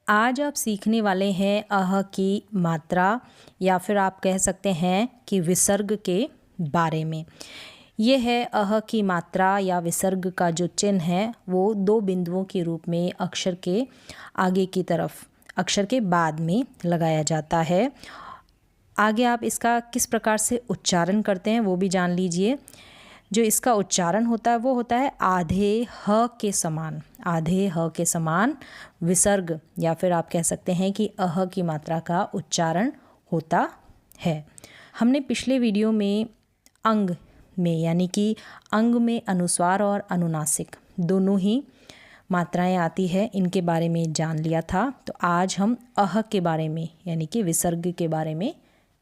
आज आप सीखने वाले हैं अह की मात्रा या फिर आप कह सकते हैं कि विसर्ग के बारे में। ये है अह की मात्रा या विसर्ग का जो चिन्ह है वो दो बिंदुओं के रूप में अक्षर के आगे की तरफ, अक्षर के बाद में लगाया जाता है। आगे आप इसका किस प्रकार से उच्चारण करते हैं वो भी जान लीजिए। जो इसका उच्चारण होता है वो होता है आधे ह के समान, आधे ह के समान विसर्ग या फिर आप कह सकते हैं कि अह की मात्रा का उच्चारण होता है। हमने पिछले वीडियो में अंग में यानी कि अंग में अनुस्वार और अनुनासिक दोनों ही मात्राएं आती है, इनके बारे में जान लिया था। तो आज हम अह के बारे में यानी कि विसर्ग के बारे में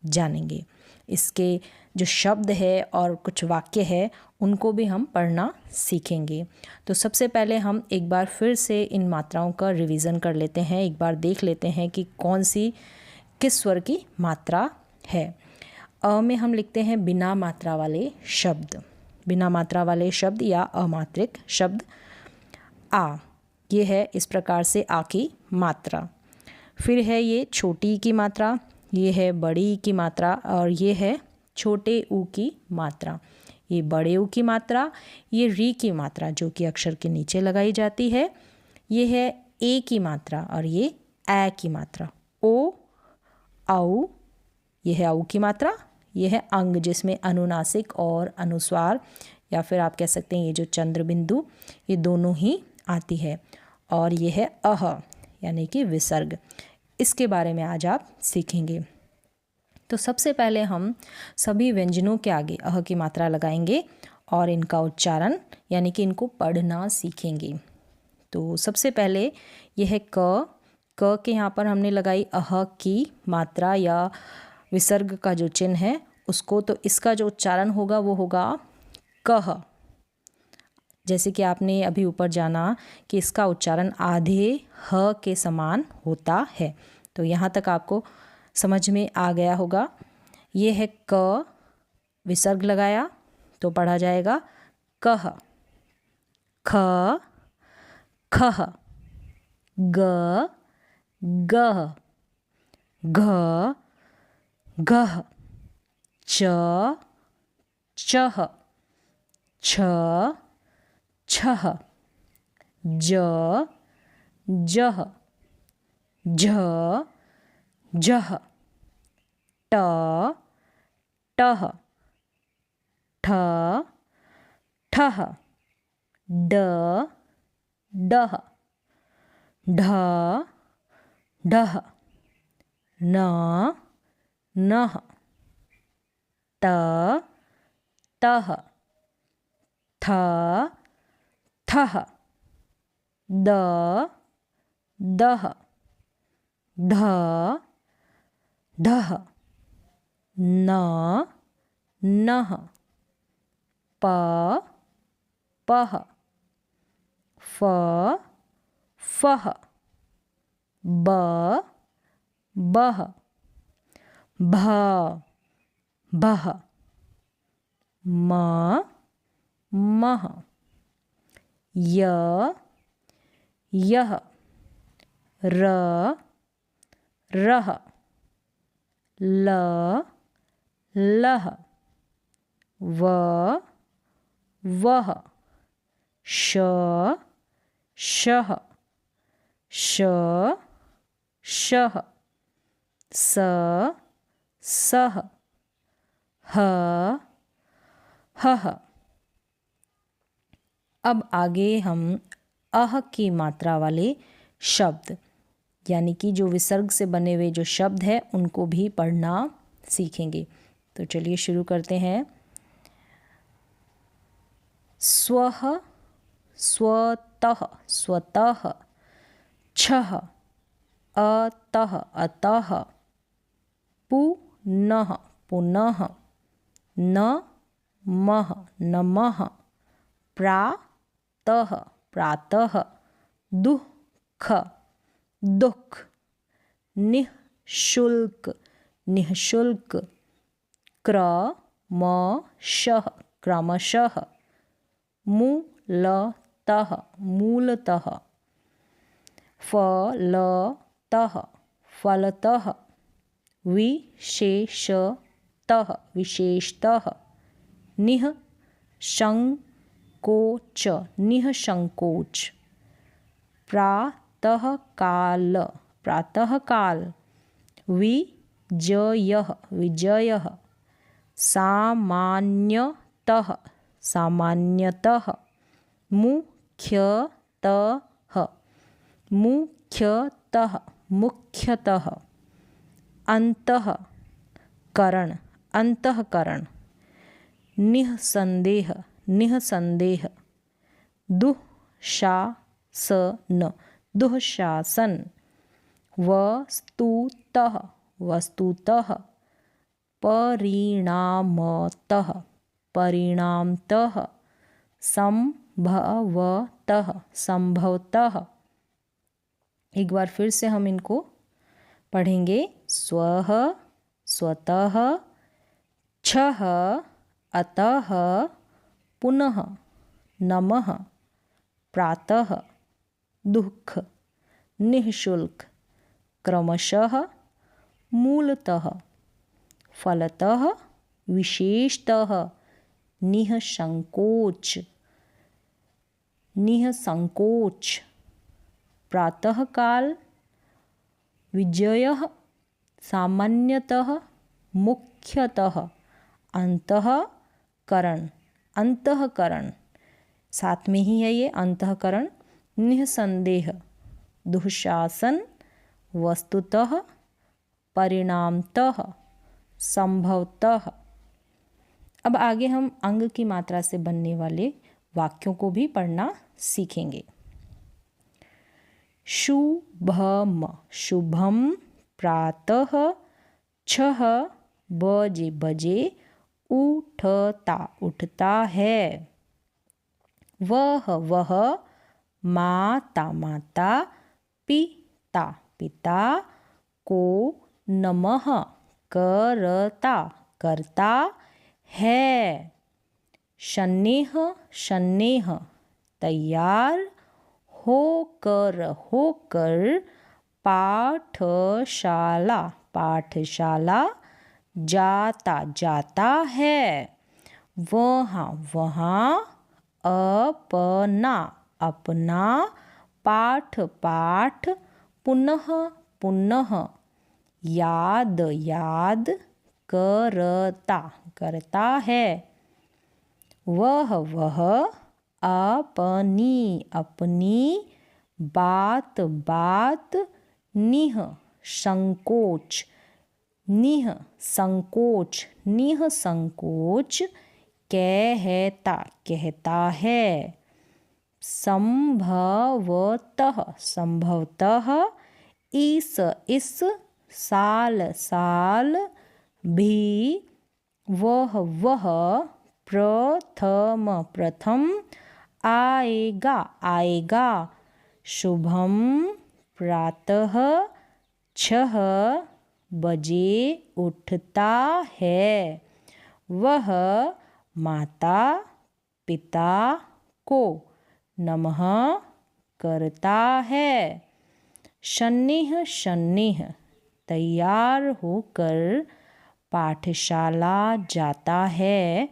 जानेंगे। इसके जो शब्द है और कुछ वाक्य है उनको भी हम पढ़ना सीखेंगे। तो सबसे पहले हम एक बार फिर से इन मात्राओं का रिवीजन कर लेते हैं, एक बार देख लेते हैं कि कौन सी किस स्वर की मात्रा है। अ में हम लिखते हैं बिना मात्रा वाले शब्द, बिना मात्रा वाले शब्द या अमात्रिक शब्द। आ, ये है इस प्रकार से आ की मात्रा। फिर है ये छोटी की मात्रा, ये है बड़ी की मात्रा और ये है छोटे ऊ की मात्रा। ये बड़े ऊ की मात्रा, ये री की मात्रा जो कि अक्षर के नीचे लगाई जाती है। ये है ए की मात्रा और ये ए की मात्रा। ओ, औ, ये है औ की मात्रा। ये है अंग जिसमें अनुनासिक और अनुस्वार या फिर आप कह सकते हैं ये जो चंद्र बिंदु, ये दोनों ही आती है। और ये है अह यानी कि विसर्ग। इसके बारे में आज आप सीखेंगे। तो सबसे पहले हम सभी व्यंजनों के आगे अह की मात्रा लगाएंगे और इनका उच्चारण यानी कि इनको पढ़ना सीखेंगे। तो सबसे पहले यह है क के यहाँ पर हमने लगाई अह की मात्रा या विसर्ग का जो चिन्ह है उसको, तो इसका जो उच्चारण होगा वो होगा कह। जैसे कि आपने अभी ऊपर जाना कि इसका उच्चारण आधे ह के समान होता है। तो यहाँ तक आपको समझ में आ गया होगा। ये है क, विसर्ग लगाया तो पढ़ा जाएगा कह। ख, खह, ग, गह, घ, घह, च, चह, छ, छह, ज, जह, झ, झह, ट, टह, ठ, ठह, ड, डह, ढ, ढह, न, नह, त, तह, थ, थह, द, दह, ध, ढह, न, नह, प, पह, फ, फह, ब, बह, भ, भह, म, मह, य, यह, र, रह, ल, लह, व, वह, श, शह, श, शह, स, सह, ह, हह। अब आगे हम अह की मात्रा वाले शब्द यानी कि जो विसर्ग से बने हुए जो शब्द है उनको भी पढ़ना सीखेंगे। तो चलिए शुरू करते हैं। स्वः, स्वतः, स्वतः, छः, अतः, अतः, पुनः, पुनः, नमः, नमः, प्रातः, प्रातः, दुःख, दुःख, निःशुल्क, निःशुल्क, क्रमशः, क्रमशः, मूलतः, मूलतः, फलतः, फलतः फलतः, विशेषतः विशेषतः, निःसंकोच निःसंकोच, प्रातःकाल प्रातःकाल, विजयः विजयः, सामान्यतः सामान्यतः, मुख्यतः मुख्यतः मुख्यतः, अंतःकरण अंतःकरण, निःसंदेह निःसंदेह, दुःशासन दुःशासन, वस्तुतः वस्तुतः, परिणामतः परिणामतः, संभवतः संभवतः। एक बार फिर से हम इनको पढ़ेंगे। स्वः स्वतः, छः अतः, पुनः, नमः, प्रातः, दुःख, निःशुल्क, क्रमशः, मूलतः, फलतः, विशेषतः, निःसंकोच निःसंकोच, प्रातःकाल, विजयः, सामान्यतः, मुख्यतः, अंतःकरण अंतःकरण, साथ में ही है ये अंतःकरण, निःसंदेह, दुःशासन, वस्तुतः, परिणामतः, संभवतः। अब आगे हम अंग की मात्रा से बनने वाले वाक्यों को भी पढ़ना सीखेंगे। शुभम शुभम, प्रातः, छः बजे बजे, उठता उठता है, वह माता माता, पिता पिता, को नमः करता करता है, स्नेह स्नेह, तैयार होकर होकर, पाठशाला पाठशाला, जाता जाता है, वहाँ वहाँ, अपना अपना, पाठ पाठ, पुनः पुनः, याद याद, करता करता है, वह अपनी अपनी, बात बात, निःसंकोच निःसंकोच निःसंकोच, कहता कहता है, संभवतः संभवतः, इस साल साल, भी वह प्रथम प्रथम, आएगा आएगा, शुभम प्रातः, छः बजे उठता है, वह माता पिता को नमः करता है, स्नेह स्नेह, तैयार होकर पाठशाला जाता है,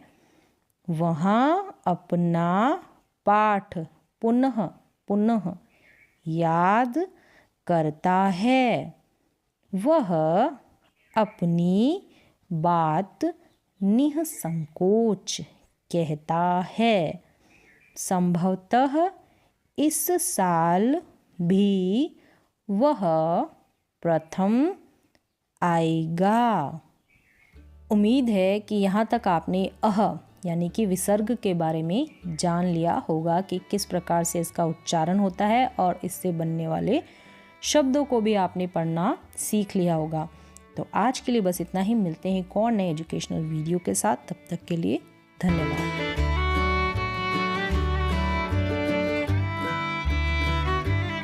वहाँ अपना पाठ पुनः पुनः याद करता है, वह अपनी बात निःसंकोच कहता है, संभवतः इस साल भी वह प्रथम आएगा। उम्मीद है कि यहाँ तक आपने अह यानी कि विसर्ग के बारे में जान लिया होगा कि किस प्रकार से इसका उच्चारण होता है और इससे बनने वाले शब्दों को भी आपने पढ़ना सीख लिया होगा। तो आज के लिए बस इतना ही, मिलते हैं एक और नए एजुकेशनल वीडियो के साथ, तब तक के लिए धन्यवाद।